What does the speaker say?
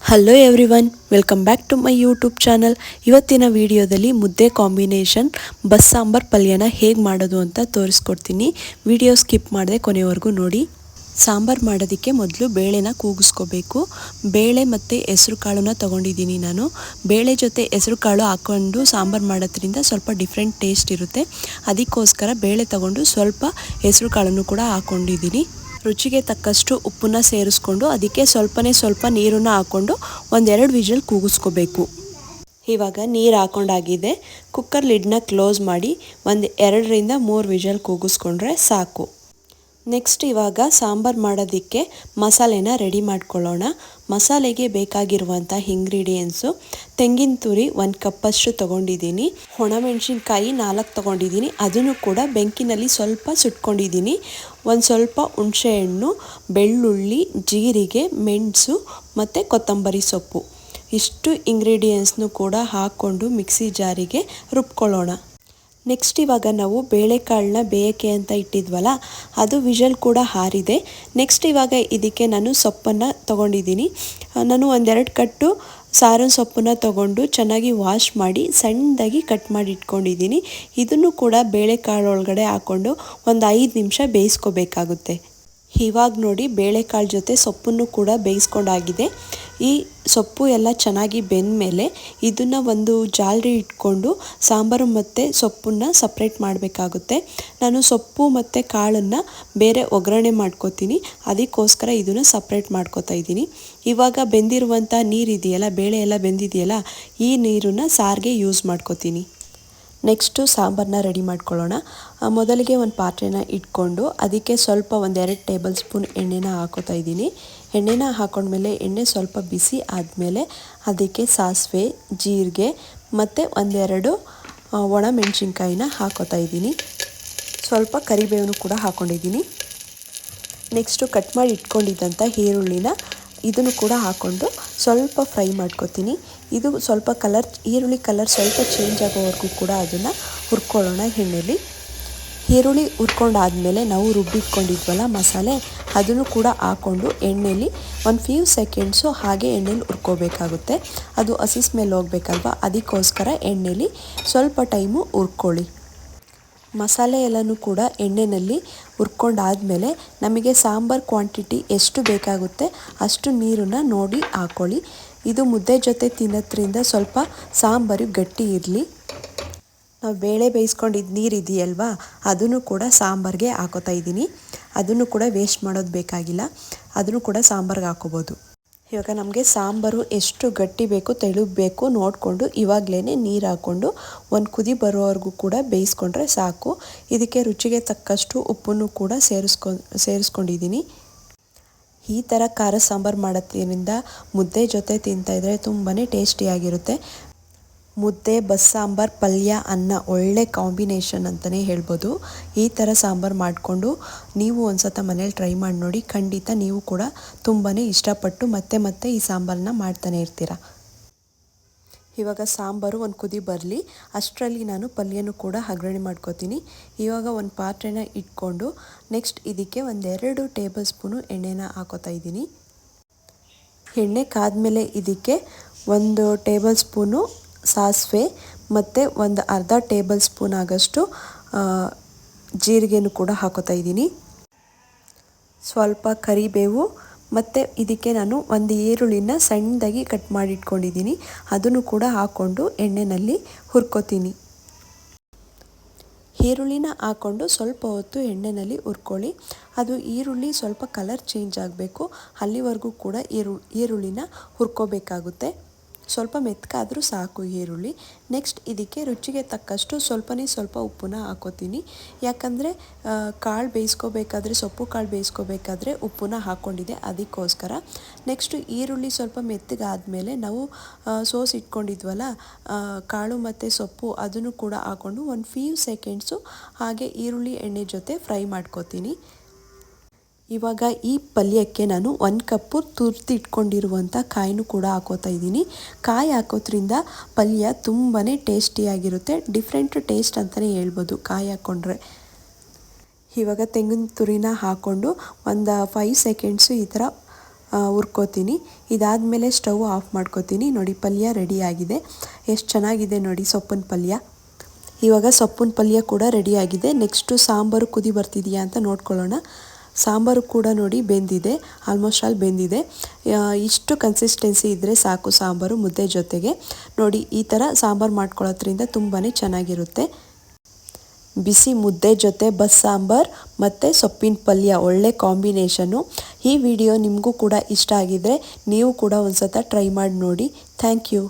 Hello everyone, welcome back to my YouTube channel. ಇವತ್ತಿನ ವಿಡಿಯೋದಲ್ಲಿ ಮುದ್ದೆ ಕಾಂಬಿನೇಷನ್ ಬಸ್ಸಾಂಬಾರ್ ಪಲ್ಯನ ಹೇಗೆ ಮಾಡೋದು ಅಂತ ತೋರಿಸ್ಕೊಡ್ತೀನಿ. ವಿಡಿಯೋ ಸ್ಕಿಪ್ ಮಾಡದೆ ಕೊನೆವರೆಗೂ ನೋಡಿ. ಸಾಂಬಾರು ಮಾಡೋದಕ್ಕೆ ಮೊದಲು ಬೇಳೆನ ಕೂಗಿಸ್ಕೋಬೇಕು. ಬೇಳೆ ಮತ್ತು ಹೆಸರು ಕಾಳನ್ನ ತೊಗೊಂಡಿದ್ದೀನಿ ನಾನು. ಬೇಳೆ ಜೊತೆ ಹೆಸರು ಕಾಳು ಹಾಕ್ಕೊಂಡು ಸಾಂಬಾರು ಮಾಡೋದ್ರಿಂದ ಸ್ವಲ್ಪ ಡಿಫ್ರೆಂಟ್ ಟೇಸ್ಟ್ ಇರುತ್ತೆ. ಅದಕ್ಕೋಸ್ಕರ ಬೇಳೆ ತೊಗೊಂಡು ಸ್ವಲ್ಪ ಹೆಸರು ಕಾಳನ್ನು ಕೂಡ ಹಾಕ್ಕೊಂಡಿದ್ದೀನಿ. ರುಚಿಗೆ ತಕ್ಕಷ್ಟು ಉಪ್ಪನ್ನ ಸೇರಿಸ್ಕೊಂಡು ಅದಕ್ಕೆ ಸ್ವಲ್ಪ ನೀರನ್ನು ಹಾಕ್ಕೊಂಡು ಒಂದೆರಡು ವಿಷಲ್ ಕೂಗಿಸ್ಕೋಬೇಕು. ಇವಾಗ ನೀರು ಹಾಕೊಂಡಾಗಿದೆ. ಕುಕ್ಕರ್ ಲಿಡ್ನ ಕ್ಲೋಸ್ ಮಾಡಿ ಒಂದು 2-3 ವಿಷಲ್ ಕೂಗಿಸ್ಕೊಂಡ್ರೆ ಸಾಕು. ನೆಕ್ಸ್ಟ್ ಇವಾಗ ಸಾಂಬಾರು ಮಾಡೋದಕ್ಕೆ ಮಸಾಲೆನ ರೆಡಿ ಮಾಡ್ಕೊಳ್ಳೋಣ. ಮಸಾಲೆಗೆ ಬೇಕಾಗಿರುವಂಥ ಇಂಗ್ರೀಡಿಯೆಂಟ್ಸು: ತೆಂಗಿನ ತುರಿ 1 ಕಪ್ಪಷ್ಟು ತೊಗೊಂಡಿದ್ದೀನಿ, ಒಣಮೆಣಸಿನ್ಕಾಯಿ 4 ತೊಗೊಂಡಿದ್ದೀನಿ, ಅದನ್ನು ಕೂಡ ಬೆಂಕಿನಲ್ಲಿ ಸ್ವಲ್ಪ ಸುಟ್ಕೊಂಡಿದ್ದೀನಿ, ಒಂದು ಸ್ವಲ್ಪ ಹುಣಸೆಹಣ್ಣು, ಬೆಳ್ಳುಳ್ಳಿ, ಜೀರಿಗೆ, ಮೆಣಸು ಮತ್ತು ಕೊತ್ತಂಬರಿ ಸೊಪ್ಪು. ಇಷ್ಟು ಇಂಗ್ರೀಡಿಯೆಂಟ್ಸ್ನು ಕೂಡ ಹಾಕ್ಕೊಂಡು ಮಿಕ್ಸಿ ಜಾರಿಗೆ ರುಬ್ಕೊಳ್ಳೋಣ. ನೆಕ್ಸ್ಟ್ ಇವಾಗ ನಾವು ಬೇಳೆಕಾಳನ್ನ ಬೇಯಕ್ಕೆ ಅಂತ ಇಟ್ಟಿದ್ವಲ್ಲ, ಅದು ವಿಷಲ್ ಕೂಡ ಹಾರಿದೆ. ನೆಕ್ಸ್ಟ್ ಇವಾಗ ಇದಕ್ಕೆ ನಾನು ಸೊಪ್ಪನ್ನು ತೊಗೊಂಡಿದ್ದೀನಿ. ನಾನು 1-2 ಕಟ್ಟು ಸಾರಿನ ಸೊಪ್ಪನ್ನು ತೊಗೊಂಡು ಚೆನ್ನಾಗಿ ವಾಶ್ ಮಾಡಿ ಸಣ್ಣದಾಗಿ ಕಟ್ ಮಾಡಿ ಇಟ್ಕೊಂಡಿದ್ದೀನಿ. ಇದನ್ನು ಕೂಡ ಬೇಳೆಕಾಳು ಒಳಗಡೆ ಹಾಕ್ಕೊಂಡು ಒಂದು 5 ನಿಮಿಷ ಬೇಯಿಸ್ಕೋಬೇಕಾಗುತ್ತೆ. ಇವಾಗ ನೋಡಿ, ಬೇಳೆಕಾಳು ಜೊತೆ ಸೊಪ್ಪನ್ನು ಕೂಡ ಬೇಯಿಸ್ಕೊಂಡಾಗಿದೆ. ಈ ಸೊಪ್ಪು ಎಲ್ಲ ಚೆನ್ನಾಗಿ ಬೆಂದಮೇಲೆ ಇದನ್ನು ಒಂದು ಜಾಲರಿ ಇಟ್ಕೊಂಡು ಸಾಂಬಾರು ಮತ್ತು ಸೊಪ್ಪನ್ನು ಸಪ್ರೇಟ್ ಮಾಡಬೇಕಾಗುತ್ತೆ. ನಾನು ಸೊಪ್ಪು ಮತ್ತು ಕಾಳನ್ನು ಬೇರೆ ಒಗ್ಗರಣೆ ಮಾಡ್ಕೋತೀನಿ, ಅದಕ್ಕೋಸ್ಕರ ಇದನ್ನು ಸಪ್ರೇಟ್ ಮಾಡ್ಕೋತಾ ಇದ್ದೀನಿ. ಇವಾಗ ಬೆಂದಿರುವಂಥ ನೀರಿದೆಯಲ್ಲ, ಬೇಳೆ ಎಲ್ಲ ಬೆಂದಿದೆಯಲ್ಲ, ಈ ನೀರನ್ನು ಸಾರಿಗೆ ಯೂಸ್ ಮಾಡ್ಕೋತೀನಿ. ನೆಕ್ಸ್ಟು ಸಾಂಬಾರನ್ನ ರೆಡಿ ಮಾಡ್ಕೊಳ್ಳೋಣ. ಮೊದಲಿಗೆ ಒಂದು ಪಾತ್ರೆನ ಇಟ್ಕೊಂಡು ಅದಕ್ಕೆ ಸ್ವಲ್ಪ 1-2 ಟೇಬಲ್ ಸ್ಪೂನ್ ಎಣ್ಣೆನ ಹಾಕೋತಾ ಇದ್ದೀನಿ. ಎಣ್ಣೆನ ಹಾಕೊಂಡ್ಮೇಲೆ ಎಣ್ಣೆ ಸ್ವಲ್ಪ ಬಿಸಿ ಆದಮೇಲೆ ಅದಕ್ಕೆ ಸಾಸಿವೆ, ಜೀರಿಗೆ ಮತ್ತು 1-2 ಒಣ ಮೆಣಸಿನ್ಕಾಯಿನ ಹಾಕೋತಾ ಇದ್ದೀನಿ. ಸ್ವಲ್ಪ ಕರಿಬೇವನ್ನು ಕೂಡ ಹಾಕ್ಕೊಂಡಿದ್ದೀನಿ. ನೆಕ್ಸ್ಟು ಕಟ್ ಮಾಡಿ ಇಟ್ಕೊಂಡಿದ್ದಂಥ ಈರುಳ್ಳಿನ ಇದನ್ನು ಕೂಡ ಹಾಕ್ಕೊಂಡು ಸ್ವಲ್ಪ ಫ್ರೈ ಮಾಡ್ಕೊತೀನಿ. ಇದು ಸ್ವಲ್ಪ ಈರುಳ್ಳಿ ಕಲರ್ ಸ್ವಲ್ಪ ಚೇಂಜ್ ಆಗೋವರೆಗೂ ಕೂಡ ಅದನ್ನು ಹುರ್ಕೊಳ್ಳೋಣ ಎಣ್ಣೆಲಿ. ಈರುಳ್ಳಿ ಹುರ್ಕೊಂಡಾದಮೇಲೆ ನಾವು ರುಬ್ಬಿಟ್ಕೊಂಡಿದ್ವಲ್ಲ ಮಸಾಲೆ, ಅದನ್ನು ಕೂಡ ಹಾಕ್ಕೊಂಡು ಎಣ್ಣೆಲಿ ಒಂದು ಫ್ಯೂ ಸೆಕೆಂಡ್ಸು ಹಾಗೆ ಎಣ್ಣೆಲಿ ಹುರ್ಕೋಬೇಕಾಗುತ್ತೆ. ಅದು ಹಸಿ ಸ್ಮೆಲ್ ಹೋಗ್ಬೇಕಲ್ವ, ಅದಕ್ಕೋಸ್ಕರ ಎಣ್ಣೆಲಿ ಸ್ವಲ್ಪ ಟೈಮು ಹುರ್ಕೊಳ್ಳಿ. ಮಸಾಲೆ ಎಲ್ಲನೂ ಕೂಡ ಎಣ್ಣೆಯಲ್ಲಿ ಹುರ್ಕೊಂಡಾದಮೇಲೆ ನಮಗೆ ಸಾಂಬಾರು ಕ್ವಾಂಟಿಟಿ ಎಷ್ಟು ಬೇಕಾಗುತ್ತೆ ಅಷ್ಟು ನೀರನ್ನು ನೋಡಿ ಹಾಕ್ಕೊಳ್ಳಿ. ಇದು ಮುದ್ದೆ ಜೊತೆ ತಿನ್ನೋದ್ರಿಂದ ಸ್ವಲ್ಪ ಸಾಂಬಾರು ಗಟ್ಟಿ ಇರಲಿ. ನಾವು ಬೇಳೆ ಬೇಯಿಸ್ಕೊಂಡಿದ್ದು ನೀರು ಇದೆಯಲ್ವಾ, ಅದನ್ನು ಕೂಡ ಸಾಂಬಾರಿಗೆ ಹಾಕೋತಾ ಇದ್ದೀನಿ. ಅದನ್ನು ಕೂಡ ವೇಸ್ಟ್ ಮಾಡೋದು ಬೇಕಾಗಿಲ್ಲ, ಅದನ್ನು ಕೂಡ ಸಾಂಬಾರಿಗೆ ಹಾಕೋಬೋದು. ಇವಾಗ ನಮಗೆ ಸಾಂಬಾರು ಎಷ್ಟು ಗಟ್ಟಿ ಬೇಕು ತೆಳುಬೇಕು ನೋಡಿಕೊಂಡು ಇವಾಗಲೇ ನೀರು ಹಾಕ್ಕೊಂಡು ಒಂದು ಕುದಿ ಬರೋವರೆಗೂ ಕೂಡ ಬೇಯಿಸ್ಕೊಂಡ್ರೆ ಸಾಕು. ಇದಕ್ಕೆ ರುಚಿಗೆ ತಕ್ಕಷ್ಟು ಉಪ್ಪನ್ನು ಕೂಡ ಸೇರಿಸ್ಕೊಂಡಿದ್ದೀನಿ. ಈ ಥರ ಖಾರ ಸಾಂಬಾರು ಮಾಡೋದ್ರಿಂದ ಮುದ್ದೆ ಜೊತೆ ತಿಂತಾಯಿದ್ರೆ ತುಂಬಾ ಟೇಸ್ಟಿಯಾಗಿರುತ್ತೆ. ಮುದ್ದೆ, ಬಸ್ಸಾಂಬಾರು, ಪಲ್ಯ, ಅನ್ನ ಒಳ್ಳೆ ಕಾಂಬಿನೇಷನ್ ಅಂತಲೇ ಹೇಳ್ಬೋದು. ಈ ಥರ ಸಾಂಬಾರು ಮಾಡಿಕೊಂಡು ನೀವು ಒಂದು ಮನೇಲಿ ಟ್ರೈ ಮಾಡಿ ನೋಡಿ. ಖಂಡಿತ ನೀವು ಕೂಡ ತುಂಬಾ ಇಷ್ಟಪಟ್ಟು ಮತ್ತೆ ಈ ಸಾಂಬಾರನ್ನ ಮಾಡ್ತಾನೆ ಇರ್ತೀರ. ಇವಾಗ ಸಾಂಬಾರು ಒಂದು ಕುದಿ ಬರಲಿ, ಅಷ್ಟರಲ್ಲಿ ನಾನು ಪಲ್ಯನೂ ಕೂಡ ಒಗ್ಗರಣೆ ಮಾಡ್ಕೋತೀನಿ. ಇವಾಗ ಒಂದು ಪಾತ್ರೆನ ಇಟ್ಕೊಂಡು ನೆಕ್ಸ್ಟ್ ಇದಕ್ಕೆ 1-2 ಟೇಬಲ್ ಸ್ಪೂನು ಎಣ್ಣೆನ ಹಾಕೋತಾ ಇದ್ದೀನಿ. ಎಣ್ಣೆ ಕಾದ್ಮೇಲೆ ಇದಕ್ಕೆ 1 ಟೇಬಲ್ ಸ್ಪೂನು ಸಾಸಿವೆ ಮತ್ತು ಒಂದು ಅರ್ಧ ಟೇಬಲ್ ಸ್ಪೂನ್ ಆಗೋಷ್ಟು ಜೀರಿಗೆನೂ ಕೂಡ ಹಾಕೋತಾ ಇದ್ದೀನಿ. ಸ್ವಲ್ಪ ಕರಿಬೇವು ಮತ್ತು ಇದಕ್ಕೆ ನಾನು ಒಂದು ಈರುಳ್ಳಿನ ಸಣ್ಣದಾಗಿ ಕಟ್ ಮಾಡಿ ಇಟ್ಕೊಂಡಿದ್ದೀನಿ, ಅದನ್ನು ಕೂಡ ಹಾಕ್ಕೊಂಡು ಎಣ್ಣೆಯಲ್ಲಿ ಹುರ್ಕೋತೀನಿ. ಈರುಳ್ಳಿನ ಹಾಕ್ಕೊಂಡು ಸ್ವಲ್ಪ ಹೊತ್ತು ಎಣ್ಣೆಯಲ್ಲಿ ಹುರ್ಕೊಳ್ಳಿ. ಅದು ಈರುಳ್ಳಿ ಸ್ವಲ್ಪ ಕಲರ್ ಚೇಂಜ್ ಆಗಬೇಕು, ಅಲ್ಲಿವರೆಗೂ ಕೂಡ ಈರುಳ್ಳಿನ ಹುರ್ಕೋಬೇಕಾಗುತ್ತೆ. ಸ್ವಲ್ಪ ಮೆತ್ತಗಾದರೂ ಸಾಕು ಈರುಳ್ಳಿ. ನೆಕ್ಸ್ಟ್ ಇದಕ್ಕೆ ರುಚಿಗೆ ತಕ್ಕಷ್ಟು ಸ್ವಲ್ಪ ಉಪ್ಪನ್ನ ಹಾಕೋತೀನಿ. ಯಾಕಂದರೆ ಕಾಳು ಬೇಯಿಸ್ಕೋಬೇಕಾದ್ರೆ, ಸೊಪ್ಪು ಕಾಳು ಬೇಯಿಸ್ಕೋಬೇಕಾದ್ರೆ ಉಪ್ಪನ್ನ ಹಾಕ್ಕೊಂಡಿದ್ದೆ, ಅದಕ್ಕೋಸ್ಕರ. ನೆಕ್ಸ್ಟು ಈರುಳ್ಳಿ ಸ್ವಲ್ಪ ಮೆತ್ತಗಾದಮೇಲೆ ನಾವು ಇಟ್ಕೊಂಡಿದ್ವಲ್ಲ ಕಾಳು ಮತ್ತು ಸೊಪ್ಪು, ಅದನ್ನು ಕೂಡ ಹಾಕ್ಕೊಂಡು ಒಂದು ಫ್ಯೂ ಸೆಕೆಂಡ್ಸು ಹಾಗೆ ಈರುಳ್ಳಿ ಎಣ್ಣೆ ಜೊತೆ ಫ್ರೈ ಮಾಡ್ಕೋತೀನಿ. ಇವಾಗ ಈ ಪಲ್ಯಕ್ಕೆ ನಾನು 1 ಕಪ್ಪು ತುರ್ದಿಟ್ಕೊಂಡಿರುವಂಥ ಕಾಯಿನೂ ಕೂಡ ಹಾಕೋತಾ ಇದ್ದೀನಿ. ಕಾಯಿ ಹಾಕೋದ್ರಿಂದ ಪಲ್ಯ ತುಂಬಾ ಟೇಸ್ಟಿಯಾಗಿರುತ್ತೆ. ಡಿಫ್ರೆಂಟ್ ಟೇಸ್ಟ್ ಅಂತಲೇ ಹೇಳ್ಬೋದು ಕಾಯಿ ಹಾಕ್ಕೊಂಡ್ರೆ. ಇವಾಗ ತೆಂಗಿನ ತುರಿನ ಹಾಕ್ಕೊಂಡು ಒಂದು 5 ಸೆಕೆಂಡ್ಸು ಈ ಥರ ಹುರ್ಕೋತೀನಿ. ಇದಾದಮೇಲೆ ಸ್ಟವ್ ಆಫ್ ಮಾಡ್ಕೋತೀನಿ. ನೋಡಿ ಪಲ್ಯ ರೆಡಿ ಆಗಿದೆ. ಎಷ್ಟು ಚೆನ್ನಾಗಿದೆ ನೋಡಿ ಸೊಪ್ಪಿನ ಪಲ್ಯ. ಇವಾಗ ಸೊಪ್ಪಿನ ಪಲ್ಯ ಕೂಡ ರೆಡಿ ಆಗಿದೆ. ನೆಕ್ಸ್ಟು ಸಾಂಬಾರು ಕುದಿ ಬರ್ತಿದೆಯಾ ಅಂತ ನೋಡ್ಕೊಳ್ಳೋಣ. ಸಾಂಬಾರು ಕೂಡ ನೋಡಿ ಬೆಂದಿದೆ, ಆಲ್ಮೋಸ್ಟ್ ಆಲ್ ಬೆಂದಿದೆ. ಇಷ್ಟು ಕನ್ಸಿಸ್ಟೆನ್ಸಿ ಇದ್ದರೆ ಸಾಕು ಸಾಂಬಾರು ಮುದ್ದೆ ಜೊತೆಗೆ. ನೋಡಿ ಈ ಥರ ಸಾಂಬಾರು ಮಾಡ್ಕೊಳ್ಳೋದ್ರಿಂದ ತುಂಬಾ ಚೆನ್ನಾಗಿರುತ್ತೆ. ಬಿಸಿ ಮುದ್ದೆ ಜೊತೆ ಬಸ್ಸಾಂಬಾರು ಮತ್ತು ಸೊಪ್ಪಿನ ಪಲ್ಯ ಒಳ್ಳೆ ಕಾಂಬಿನೇಷನ್ನು. ಈ ವಿಡಿಯೋ ನಿಮಗೂ ಕೂಡ ಇಷ್ಟ ಆಗಿದ್ದರೆ ನೀವು ಕೂಡ ಒಂದು ಸಲ ಟ್ರೈ ಮಾಡಿ ನೋಡಿ. Thank you.